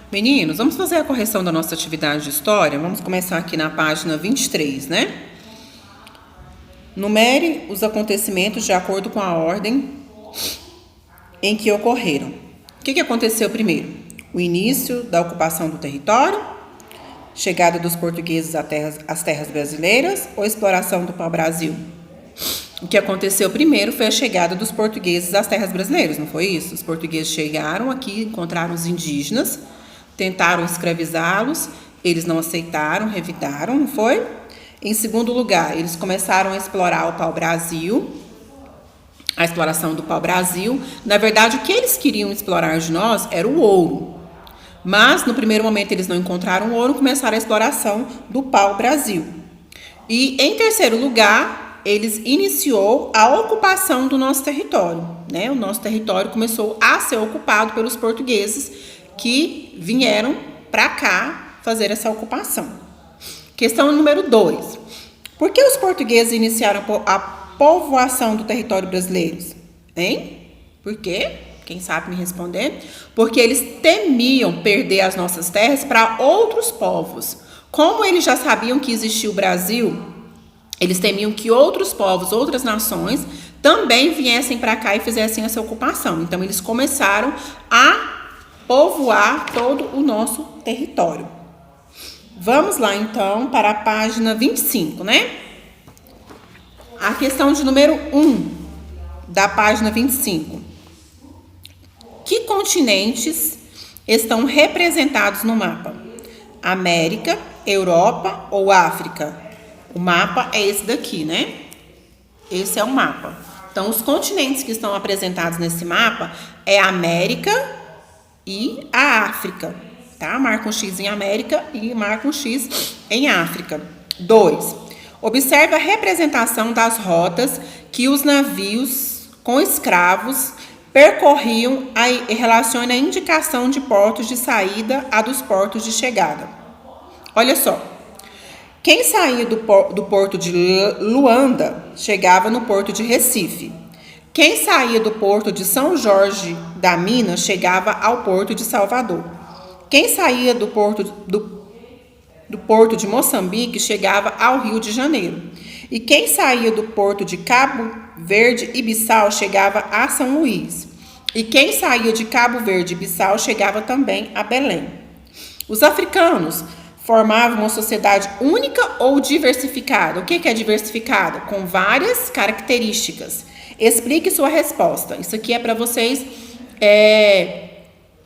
Meninos, vamos fazer a correção da nossa atividade de história? Vamos começar aqui na página 23, né? Numere os acontecimentos de acordo com a ordem em que ocorreram. O que aconteceu primeiro? O início da ocupação do território, chegada dos portugueses às terras brasileiras ou exploração do pau-brasil? O que aconteceu primeiro foi a chegada dos portugueses às terras brasileiras, não foi isso? Os portugueses chegaram aqui, encontraram os indígenas, tentaram escravizá-los, eles não aceitaram, revidaram, não foi? Em segundo lugar, eles começaram a explorar o pau-brasil, a exploração do pau-brasil. Na verdade, o que eles queriam explorar de nós era o ouro. Mas, no primeiro momento, eles não encontraram ouro, começaram a exploração do pau-brasil. E, em terceiro lugar, eles iniciou a ocupação do nosso território, né? O nosso território começou a ser ocupado pelos portugueses que vieram para cá fazer essa ocupação. Questão número 2. Por que os portugueses iniciaram a povoação do território brasileiro? Hein? Por quê? Quem sabe me responder? Porque eles temiam perder as nossas terras para outros povos. Como eles já sabiam que existia o Brasil, eles temiam que outros povos, outras nações, também viessem para cá e fizessem essa ocupação. Então, eles começaram a povoar todo o nosso território. Vamos lá, então, para a página 25, né? A questão de número 1 da página 25. Que continentes estão representados no mapa? América, Europa ou África? O mapa é esse daqui, né? Esse é o mapa. Então, os continentes que estão apresentados nesse mapa é a América e a África, tá? Marca um X em América e marca um X em África. 2. Observe a representação das rotas que os navios com escravos percorriam e relacione a indicação de portos de saída a dos portos de chegada. Olha só. Quem saía do porto de Luanda chegava no porto de Recife. Quem saía do porto de São Jorge da Minas chegava ao porto de Salvador. Quem saía do porto de Moçambique chegava ao Rio de Janeiro. E quem saía do porto de Cabo Verde e Bissau chegava a São Luís. E quem saía de Cabo Verde e Bissau chegava também a Belém. Os africanos formavam uma sociedade única ou diversificada? O que é diversificada? Com várias características. Explique sua resposta. Isso aqui é para vocês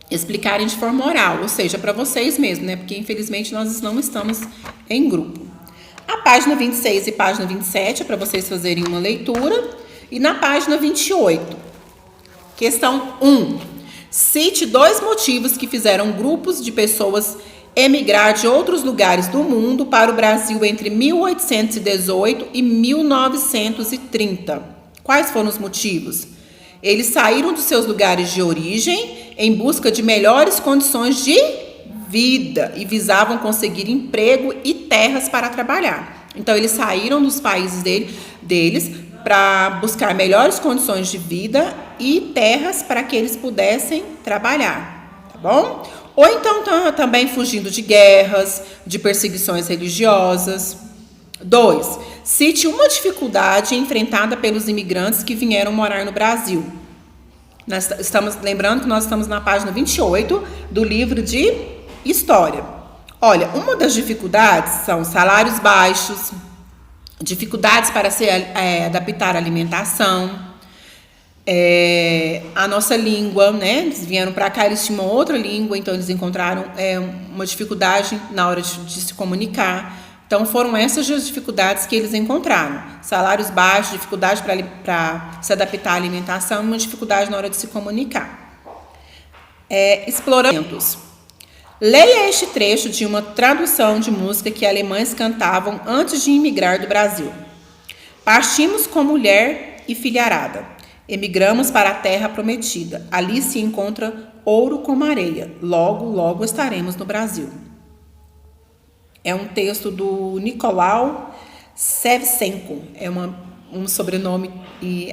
explicarem de forma oral, ou seja, para vocês mesmos, né? Porque infelizmente nós não estamos em grupo. A página 26 e página 27 é para vocês fazerem uma leitura. E na página 28, questão 1. Cite 2 motivos que fizeram grupos de pessoas emigrar de outros lugares do mundo para o Brasil entre 1818 e 1930. Quais foram os motivos? Eles saíram dos seus lugares de origem em busca de melhores condições de vida e visavam conseguir emprego e terras para trabalhar. Então, eles saíram dos países deles para buscar melhores condições de vida e terras para que eles pudessem trabalhar, tá bom? Ou então também fugindo de guerras, de perseguições religiosas. 2. Cite uma dificuldade enfrentada pelos imigrantes que vieram morar no Brasil. Lembrando que nós estamos na página 28 do livro de História. Olha, uma das dificuldades são salários baixos, dificuldades para se adaptar à alimentação, a nossa língua, né? Eles vieram para cá, eles tinham uma outra língua, então eles encontraram uma dificuldade na hora de se comunicar. Então foram essas as dificuldades que eles encontraram: salários baixos, dificuldade para se adaptar à alimentação, uma dificuldade na hora de se comunicar. Exploramentos. Leia este trecho de uma tradução de música que alemães cantavam antes de imigrar do Brasil. Partimos com mulher e filharada. Emigramos para a terra prometida. Ali se encontra ouro como areia. Logo, logo estaremos no Brasil. É um texto do Nicolau Shevchenko. É um sobrenome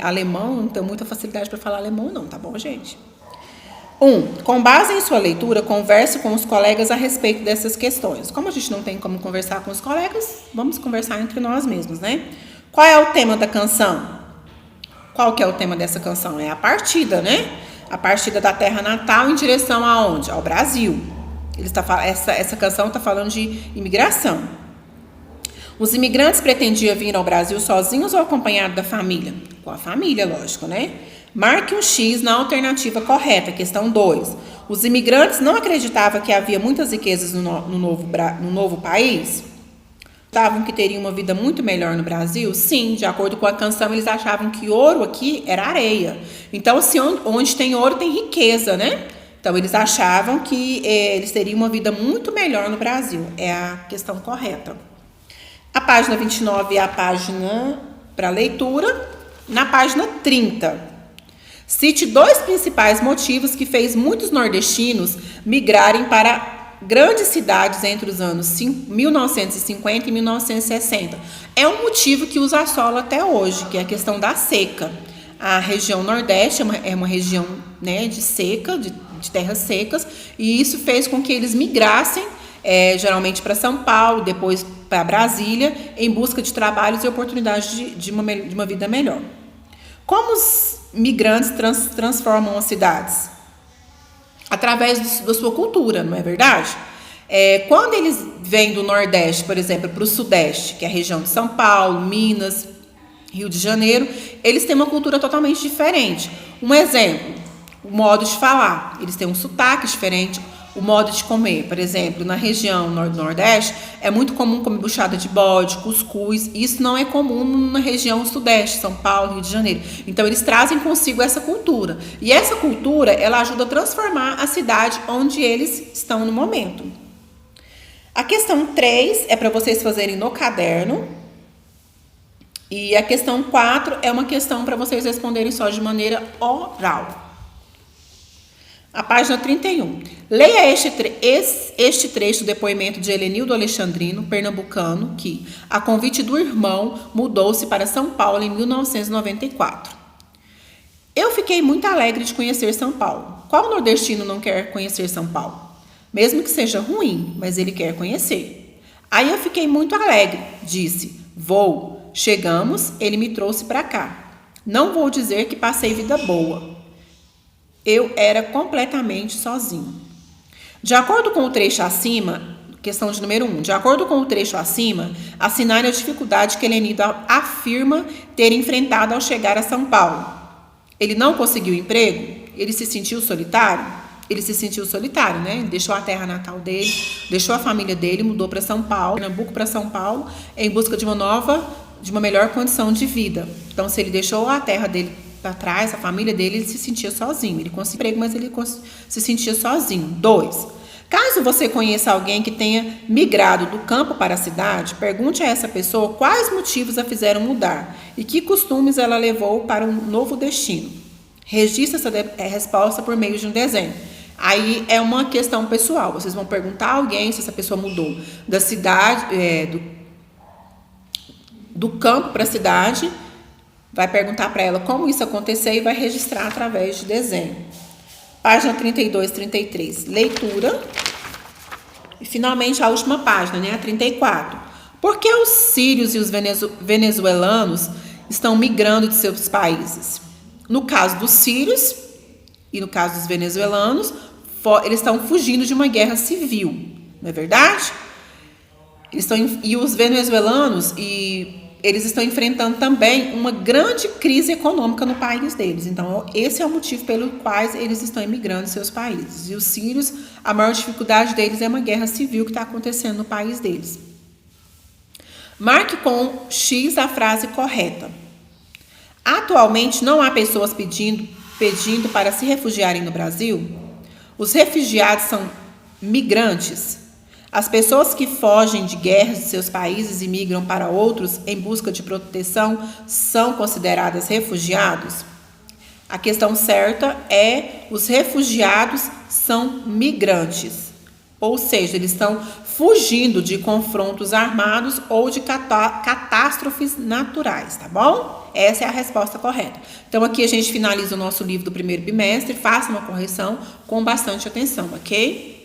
alemão. Não tenho muita facilidade para falar alemão não, tá bom, gente? Com base em sua leitura, converse com os colegas a respeito dessas questões. Como a gente não tem como conversar com os colegas, vamos conversar entre nós mesmos, né? Qual é o tema da canção? Qual que é o tema dessa canção? É a partida, né? A partida da terra natal em direção aonde? Ao Brasil. Essa canção está falando de imigração. Os imigrantes pretendiam vir ao Brasil sozinhos ou acompanhados da família? Com a família, lógico, né? Marque um X na alternativa correta, questão 2. Os imigrantes não acreditavam que havia muitas riquezas no novo país? Achavam que teriam uma vida muito melhor no Brasil? Sim, de acordo com a canção, eles achavam que ouro aqui era areia. Então, se onde tem ouro, tem riqueza, né? Então, eles achavam que eles teriam uma vida muito melhor no Brasil. É a questão correta. A página 29 é a página para leitura. Na página 30, cite 2 principais motivos que fez muitos nordestinos migrarem para grandes cidades entre os anos 1950 e 1960. É um motivo que os assola até hoje, que é a questão da seca. A região Nordeste é uma região, né, de seca, de terras secas, e isso fez com que eles migrassem, geralmente para São Paulo, depois para Brasília, em busca de trabalhos e oportunidades de uma vida melhor. Como os migrantes transformam as cidades? Através da sua cultura, não é verdade? Quando eles vêm do Nordeste, por exemplo, para o Sudeste, que é a região de São Paulo, Minas, Rio de Janeiro, eles têm uma cultura totalmente diferente. Um exemplo, o modo de falar. Eles têm um sotaque diferente. O modo de comer, por exemplo, na região Nordeste, é muito comum comer buchada de bode, cuscuz. Isso não é comum na região Sudeste, São Paulo, Rio de Janeiro. Então, eles trazem consigo essa cultura. E essa cultura, ela ajuda a transformar a cidade onde eles estão no momento. A questão 3 é para vocês fazerem no caderno. E a questão 4 é uma questão para vocês responderem só de maneira oral. A página 31. Leia este trecho do depoimento de Helenildo Alexandrino, pernambucano, que, a convite do irmão, mudou-se para São Paulo em 1994. Eu fiquei muito alegre de conhecer São Paulo. Qual nordestino não quer conhecer São Paulo? Mesmo que seja ruim, mas ele quer conhecer. Aí eu fiquei muito alegre, disse. Vou. Chegamos, ele me trouxe para cá. Não vou dizer que passei vida boa. Eu era completamente sozinho. De acordo com o trecho acima, questão de número 1, de acordo com o trecho acima, assinale a dificuldade que Helenildo afirma ter enfrentado ao chegar a São Paulo. Ele não conseguiu emprego? Ele se sentiu solitário? Ele se sentiu solitário, né? Ele deixou a terra natal dele, deixou a família dele, mudou para São Paulo, Pernambuco para São Paulo, em busca de uma melhor condição de vida. Então, se ele deixou a terra dele para trás, a família dele, ele se sentia sozinho. Ele conseguiu emprego, mas ele se sentia sozinho. 2. Caso você conheça alguém que tenha migrado do campo para a cidade, pergunte a essa pessoa quais motivos a fizeram mudar e que costumes ela levou para um novo destino. Registre essa resposta por meio de um desenho. Aí é uma questão pessoal. Vocês vão perguntar a alguém se essa pessoa mudou da cidade, do campo para a cidade. Vai perguntar para ela como isso aconteceu e vai registrar através de desenho. Página 32, 33. Leitura. E finalmente a última página, né? A 34. Por que os sírios e os venezuelanos estão migrando de seus países? No caso dos sírios e no caso dos venezuelanos, eles estão fugindo de uma guerra civil. Não é verdade? E os venezuelanos eles estão enfrentando também uma grande crise econômica no país deles. Então, esse é o motivo pelo qual eles estão emigrando de seus países. E os sírios, a maior dificuldade deles é uma guerra civil que está acontecendo no país deles. Marque com X a frase correta. Atualmente, não há pessoas pedindo para se refugiarem no Brasil? Os refugiados são migrantes? As pessoas que fogem de guerras de seus países e migram para outros em busca de proteção são consideradas refugiados? A questão certa é: os refugiados são migrantes. Ou seja, eles estão fugindo de confrontos armados ou de catástrofes naturais, tá bom? Essa é a resposta correta. Então, aqui a gente finaliza o nosso livro do primeiro bimestre. Faça uma correção com bastante atenção, ok?